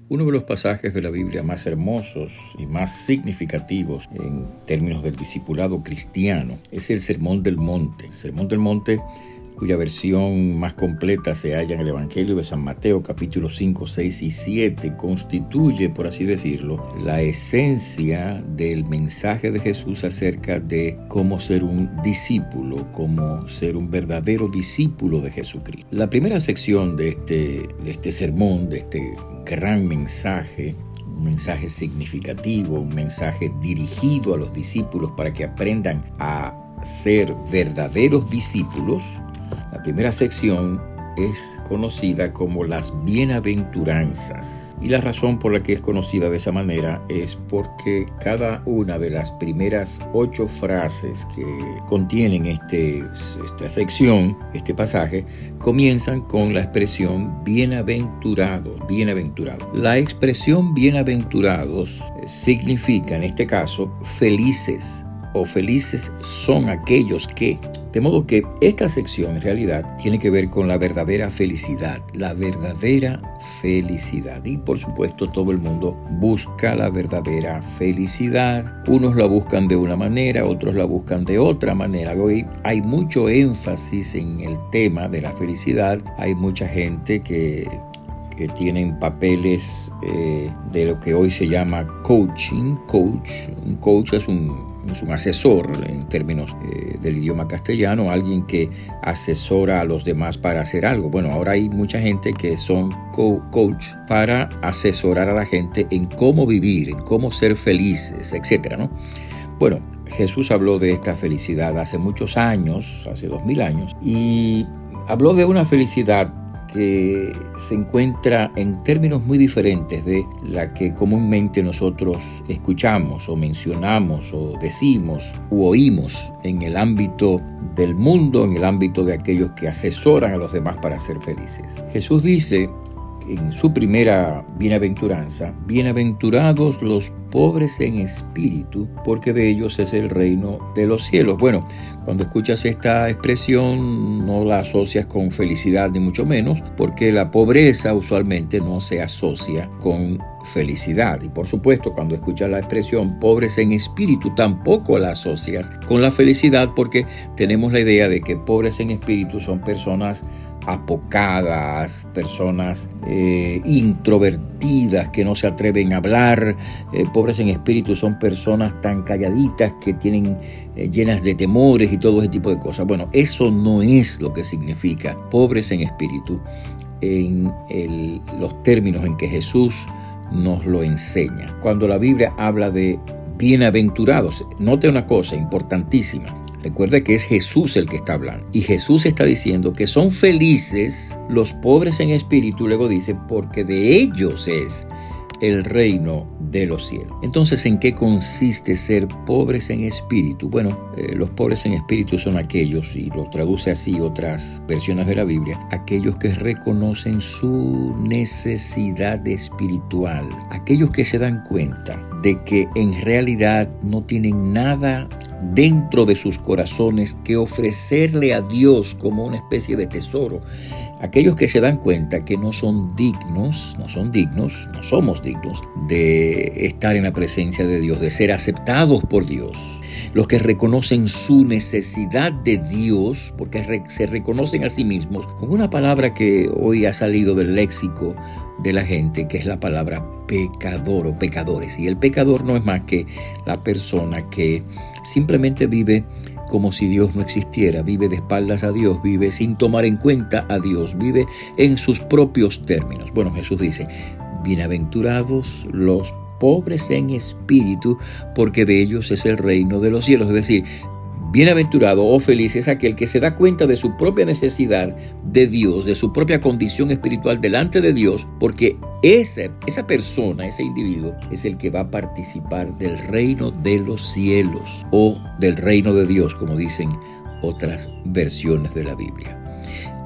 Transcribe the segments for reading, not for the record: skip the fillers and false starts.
Uno de los pasajes de la Biblia más hermosos y más significativos en términos del discipulado cristiano es el Sermón del Monte. El Sermón del Monte, cuya versión más completa se halla en el Evangelio de San Mateo, capítulos 5, 6 y 7, constituye, por así decirlo, la esencia del mensaje de Jesús acerca de cómo ser un discípulo, cómo ser un verdadero discípulo de Jesucristo. La primera sección de este sermón, de este gran mensaje, un mensaje significativo, un mensaje dirigido a los discípulos para que aprendan a ser verdaderos discípulos. La primera sección es conocida como las bienaventuranzas. Y la razón por la que es conocida de esa manera es porque cada una de las primeras 8 frases que contienen esta sección, este pasaje, comienzan con la expresión bienaventurados, bienaventurado. La expresión bienaventurados significa, en este caso, felices, o felices son aquellos que. De modo que esta sección en realidad tiene que ver con la verdadera felicidad, y por supuesto todo el mundo busca la verdadera felicidad. Unos la buscan de una manera, otros la buscan de otra manera. Hoy hay mucho énfasis en el tema de la felicidad. Hay mucha gente que tienen papeles de lo que hoy se llama coaching. Un coach es un asesor en términos del idioma castellano, alguien que asesora a los demás para hacer algo. Bueno, ahora hay mucha gente que son coach para asesorar a la gente en cómo vivir, en cómo ser felices, etcétera, ¿no? Bueno, Jesús habló de esta felicidad hace muchos años, hace 2000 años, y habló de una felicidad que se encuentra en términos muy diferentes de la que comúnmente nosotros escuchamos o mencionamos o decimos u oímos en el ámbito del mundo, en el ámbito de aquellos que asesoran a los demás para ser felices. Jesús dice en su primera bienaventuranza: bienaventurados los pobres en espíritu, porque de ellos es el reino de los cielos. Bueno, cuando escuchas esta expresión no la asocias con felicidad ni mucho menos, porque la pobreza usualmente no se asocia con felicidad. Y por supuesto, cuando escuchas la expresión pobres en espíritu, tampoco la asocias con la felicidad, porque tenemos la idea de que pobres en espíritu son personas apocadas, personas introvertidas que no se atreven a hablar. Pobres en espíritu son personas tan calladitas que tienen llenas de temores y todo ese tipo de cosas. Bueno, eso no es lo que significa pobres en espíritu en los términos en que Jesús nos lo enseña. Cuando la Biblia habla de bienaventurados, note una cosa importantísima. Recuerda que es Jesús el que está hablando. Y Jesús está diciendo que son felices los pobres en espíritu. Luego dice, porque de ellos es el reino de los cielos. Entonces, ¿en qué consiste ser pobres en espíritu? Bueno, los pobres en espíritu son aquellos, y lo traduce así otras versiones de la Biblia, aquellos que reconocen su necesidad espiritual, aquellos que se dan cuenta de que en realidad no tienen nada dentro de sus corazones que ofrecerle a Dios como una especie de tesoro. Aquellos que se dan cuenta que no somos dignos de estar en la presencia de Dios, de ser aceptados por Dios. Los que reconocen su necesidad de Dios, porque se reconocen a sí mismos con una palabra que hoy ha salido del léxico de la gente, que es la palabra pecador o pecadores. Y el pecador no es más que la persona que simplemente vive como si Dios no existiera, vive de espaldas a Dios, vive sin tomar en cuenta a Dios, vive en sus propios términos. Bueno, Jesús dice, bienaventurados los pobres en espíritu, porque de ellos es el reino de los cielos. Es decir, bienaventurado o feliz es aquel que se da cuenta de su propia necesidad de Dios, de su propia condición espiritual delante de Dios, porque esa persona, ese individuo, es el que va a participar del reino de los cielos o del reino de Dios, como dicen otras versiones de la Biblia.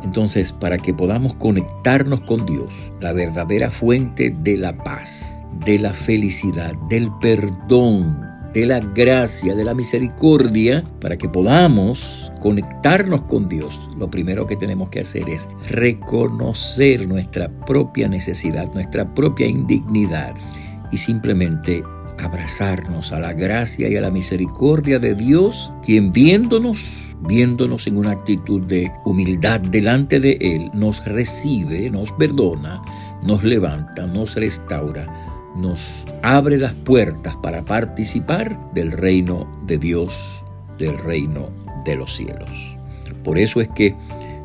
Entonces, para que podamos conectarnos con Dios, la verdadera fuente de la paz, de la felicidad, del perdón, de la gracia, de la misericordia, para que podamos conectarnos con Dios. Lo primero que tenemos que hacer es reconocer nuestra propia necesidad, nuestra propia indignidad y simplemente abrazarnos a la gracia y a la misericordia de Dios, quien viéndonos en una actitud de humildad delante de Él, nos recibe, nos perdona, nos levanta, nos restaura, nos abre las puertas para participar del reino de Dios, del reino de los cielos. Por eso es que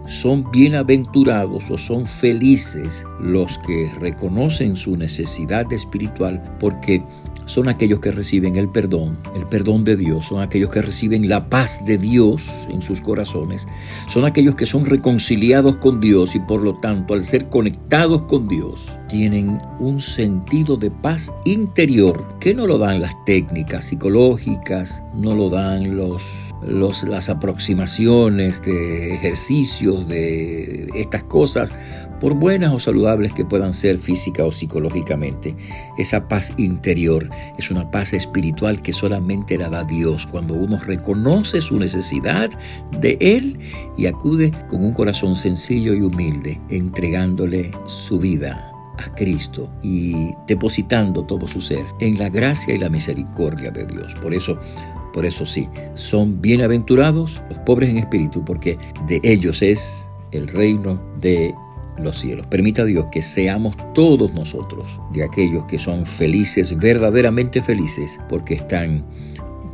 son bienaventurados o son felices los que reconocen su necesidad espiritual, porque son aquellos que reciben el perdón de Dios, son aquellos que reciben la paz de Dios en sus corazones, son aquellos que son reconciliados con Dios y por lo tanto al ser conectados con Dios tienen un sentido de paz interior que no lo dan las técnicas psicológicas, no lo dan las aproximaciones de ejercicios, de estas cosas, por buenas o saludables que puedan ser física o psicológicamente. Esa paz interior es una paz espiritual que solamente la da Dios cuando uno reconoce su necesidad de Él y acude con un corazón sencillo y humilde, entregándole su vida a Cristo y depositando todo su ser en la gracia y la misericordia de Dios. Por eso sí, son bienaventurados los pobres en espíritu, porque de ellos es el reino de los cielos. Permita Dios que seamos todos nosotros de aquellos que son felices, verdaderamente felices, porque están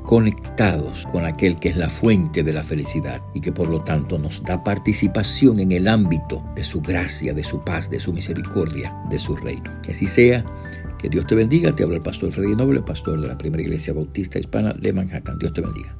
conectados con aquel que es la fuente de la felicidad y que por lo tanto nos da participación en el ámbito de su gracia, de su paz, de su misericordia, de su reino. Que así sea. Que Dios te bendiga. Te habla el pastor Freddy Noble, pastor de la Primera Iglesia Bautista Hispana de Manhattan. Dios te bendiga.